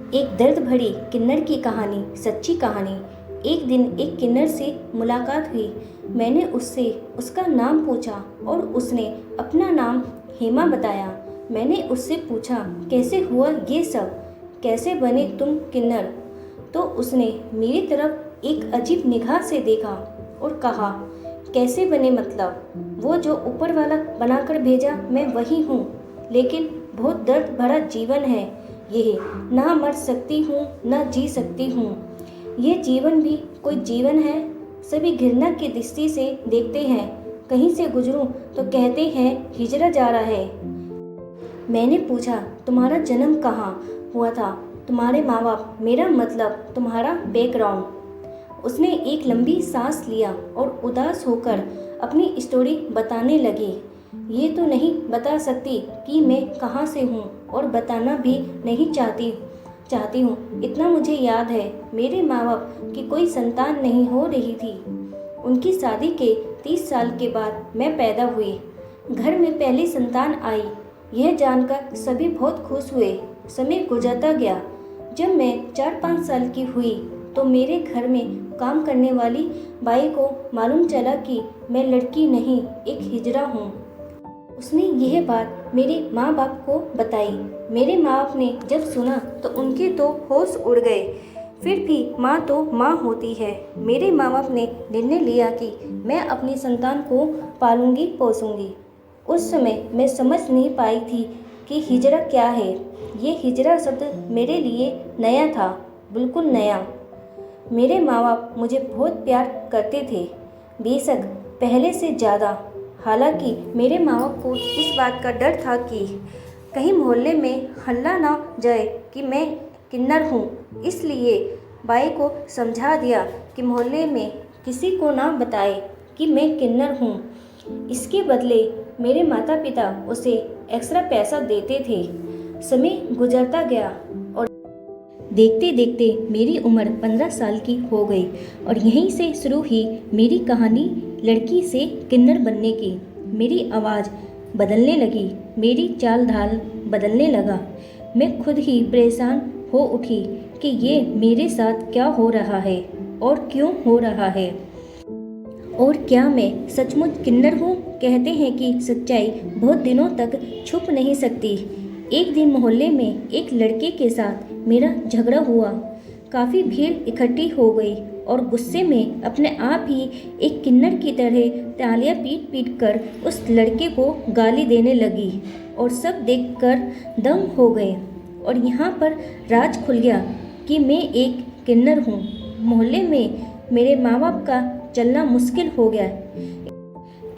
एक दर्द भरी किन्नर की कहानी, सच्ची कहानी। एक दिन एक किन्नर से मुलाकात हुई। मैंने उससे उसका नाम पूछा और उसने अपना नाम हेमा बताया। मैंने उससे पूछा, कैसे हुआ ये सब, कैसे बने तुम किन्नर? तो उसने मेरी तरफ एक अजीब निगाह से देखा और कहा, कैसे बने मतलब? वो जो ऊपर वाला बनाकर भेजा मैं वही हूँ, लेकिन बहुत दर्द भरा जीवन है ये। ना मर सकती हूँ ना जी सकती हूँ। ये जीवन भी कोई जीवन है? सभी घृणा की दृष्टि से देखते हैं। कहीं से गुजरूं तो कहते हैं हिजरा जा रहा है। मैंने पूछा, तुम्हारा जन्म कहाँ हुआ था? तुम्हारे माँ बाप, मेरा मतलब तुम्हारा बैकग्राउंड। उसने एक लंबी सांस लिया और उदास होकर अपनी स्टोरी बताने लगी। ये तो नहीं बता सकती कि मैं कहाँ से हूँ और बताना भी नहीं चाहती हूँ। इतना मुझे याद है, मेरे माँ बाप की कोई संतान नहीं हो रही थी। उनकी शादी के 30 साल के बाद मैं पैदा हुई। घर में पहली संतान आई। यह जानकर सभी बहुत खुश हुए। समय गुजरता गया। जब मैं 4-5 साल की हुई तो मेरे घर में काम करने वाली बाई को मालूम चला कि मैं लड़की नहीं, एक हिजड़ा हूँ। उसने यह बात मेरे माँ बाप को बताई। मेरे माँ बाप ने जब सुना तो उनके तो होश उड़ गए। फिर भी माँ तो माँ होती है। मेरे माँ बाप ने निर्णय लिया कि मैं अपनी संतान को पालूंगी पोसूंगी। उस समय मैं समझ नहीं पाई थी कि हिजड़ा क्या है। ये हिजड़ा शब्द मेरे लिए नया था, बिल्कुल नया। मेरे माँ बाप मुझे बहुत प्यार करते थे, बेशक पहले से ज़्यादा। हालांकि मेरे माँ बाप को इस बात का डर था कि कहीं मोहल्ले में हल्ला ना जाए कि मैं किन्नर हूँ। इसलिए बाई को समझा दिया कि मोहल्ले में किसी को ना बताए कि मैं किन्नर हूँ। इसके बदले मेरे माता पिता उसे एक्स्ट्रा पैसा देते थे। समय गुजरता गया और देखते देखते मेरी उम्र 15 साल की हो गई और यहीं से शुरू हुई मेरी कहानी लड़की से किन्नर बनने की। मेरी आवाज़ बदलने लगी, मेरी चाल ढाल बदलने लगा। मैं खुद ही परेशान हो उठी कि ये मेरे साथ क्या हो रहा है और क्यों हो रहा है, और क्या मैं सचमुच किन्नर हूँ? कहते हैं कि सच्चाई बहुत दिनों तक छुप नहीं सकती। एक दिन मोहल्ले में एक लड़के के साथ मेरा झगड़ा हुआ। काफ़ी भीड़ इकट्ठी हो गई और गुस्से में अपने आप ही एक किन्नर की तरह तालियां पीट पीट कर उस लड़के को गाली देने लगी और सब देखकर दंग हो गए। और यहाँ पर राज खुल गया कि मैं एक किन्नर हूँ। मोहल्ले में मेरे माँ बाप का चलना मुश्किल हो गया।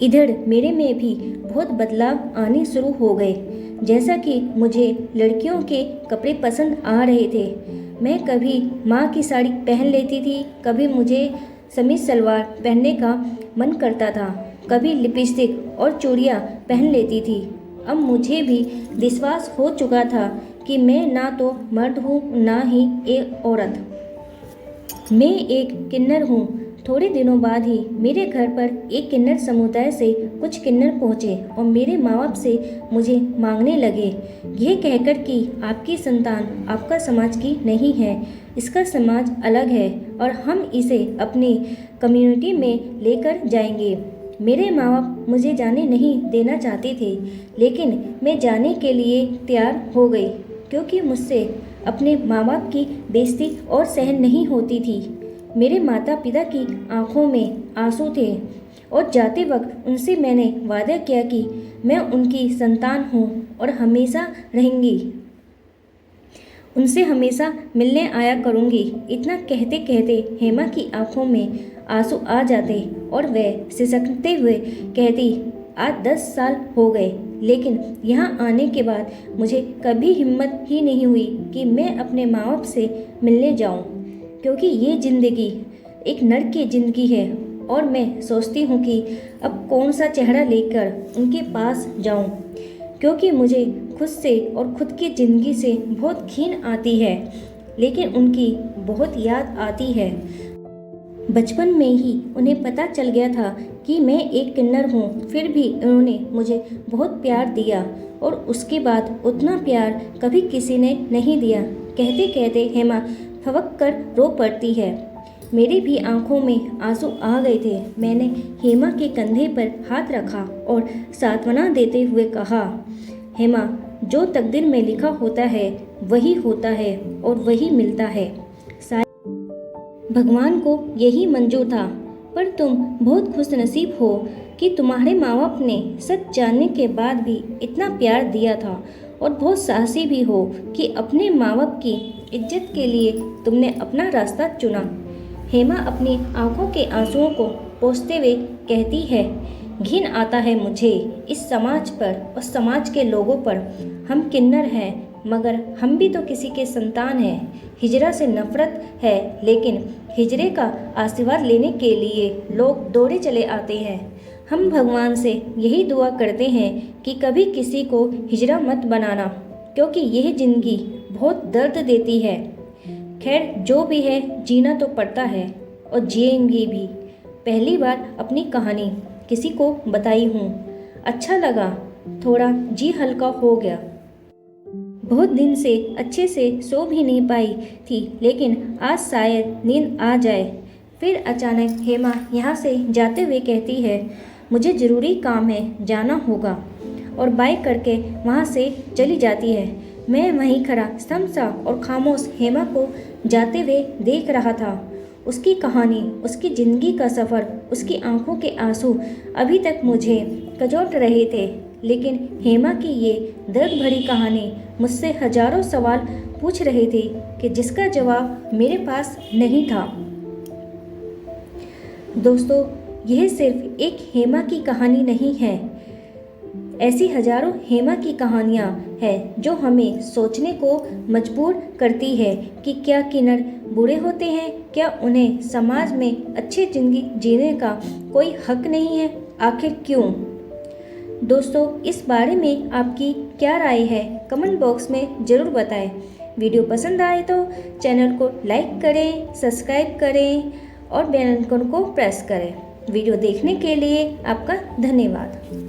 इधर मेरे में भी बहुत बदलाव आने शुरू हो गए। जैसा कि मुझे लड़कियों के कपड़े पसंद आ रहे थे। मैं कभी माँ की साड़ी पहन लेती थी, कभी मुझे समीज सलवार पहनने का मन करता था, कभी लिपस्टिक और चूड़ियाँ पहन लेती थी। अब मुझे भी विश्वास हो चुका था कि मैं ना तो मर्द हूँ ना ही एक औरत। मैं एक किन्नर हूँ। थोड़े दिनों बाद ही मेरे घर पर एक किन्नर समुदाय से कुछ किन्नर पहुँचे और मेरे माँ बाप से मुझे मांगने लगे, यह कहकर कि आपकी संतान आपका समाज की नहीं है, इसका समाज अलग है और हम इसे अपनी कम्युनिटी में लेकर जाएंगे। मेरे माँ बाप मुझे जाने नहीं देना चाहते थे, लेकिन मैं जाने के लिए तैयार हो गई क्योंकि मुझसे अपने माँ बाप की बेइज्जती और सहन नहीं होती थी। मेरे माता पिता की आंखों में आंसू थे और जाते वक्त उनसे मैंने वादा किया कि मैं उनकी संतान हूँ और हमेशा रहेंगी, उनसे हमेशा मिलने आया करूँगी। इतना कहते कहते हेमा की आंखों में आंसू आ जाते और वह सिसकते हुए कहती, आज 10 साल हो गए, लेकिन यहाँ आने के बाद मुझे कभी हिम्मत ही नहीं हुई कि मैं अपने माँ बाप से मिलने जाऊँ, क्योंकि ये ज़िंदगी एक नर्क की ज़िंदगी है और मैं सोचती हूँ कि अब कौन सा चेहरा लेकर उनके पास जाऊँ, क्योंकि मुझे खुद से और खुद की ज़िंदगी से बहुत घिन आती है, लेकिन उनकी बहुत याद आती है। बचपन में ही उन्हें पता चल गया था कि मैं एक किन्नर हूँ, फिर भी उन्होंने मुझे बहुत प्यार दिया और उसके बाद उतना प्यार कभी किसी ने नहीं दिया। कहते कहते हेमा फवक कर रो पड़ती है। मेरी भी आंखों में आंसू आ गए थे। मैंने हेमा के कंधे पर हाथ रखा और सांत्वना देते हुए कहा, हेमा, जो तकदीर में लिखा होता है वही होता है और वही मिलता है। भगवान को यही मंजूर था, पर तुम बहुत खुशनसीब हो कि तुम्हारे माँ बाप ने सच जानने के बाद भी इतना प्यार दिया था, और बहुत साहसी भी हो कि अपने माँ बाप की इज्जत के लिए तुमने अपना रास्ता चुना। हेमा अपनी आंखों के आंसुओं को पोंछते हुए कहती है, घिन आता है मुझे इस समाज पर और समाज के लोगों पर। हम किन्नर हैं, मगर हम भी तो किसी के संतान हैं। हिजरा से नफरत है, लेकिन हिजरे का आशीर्वाद लेने के लिए लोग दौड़े चले आते हैं। हम भगवान से यही दुआ करते हैं कि कभी किसी को हिजरा मत बनाना, क्योंकि यह जिंदगी बहुत दर्द देती है। खैर, जो भी है, जीना तो पड़ता है और जिएंगे भी। पहली बार अपनी कहानी किसी को बताई हूँ। अच्छा लगा, थोड़ा जी हल्का हो गया। बहुत दिन से अच्छे से सो भी नहीं पाई थी, लेकिन आज शायद नींद आ जाए। फिर अचानक हेमा यहाँ से जाते हुए कहती है, मुझे ज़रूरी काम है, जाना होगा, और बाइक करके वहाँ से चली जाती है। मैं वहीं खड़ा स्तब्ध और खामोश हेमा को जाते हुए देख रहा था। उसकी कहानी, उसकी ज़िंदगी का सफ़र, उसकी आंखों के आंसू अभी तक मुझे कचोट रहे थे, लेकिन हेमा की ये दर्द भरी कहानी मुझसे हजारों सवाल पूछ रहे थे कि जिसका जवाब मेरे पास नहीं था। दोस्तों, यह सिर्फ एक हेमा की कहानी नहीं है। ऐसी हजारों हेमा की कहानियाँ हैं जो हमें सोचने को मजबूर करती है कि क्या किन्नर बुरे होते हैं? क्या उन्हें समाज में अच्छी जिंदगी जीने का कोई हक नहीं है? आखिर क्यों? दोस्तों, इस बारे में आपकी क्या राय है? कमेंट बॉक्स में ज़रूर बताएं। वीडियो पसंद आए तो चैनल को लाइक करें, सब्सक्राइब करें और बेल आइकन को प्रेस करें। वीडियो देखने के लिए आपका धन्यवाद।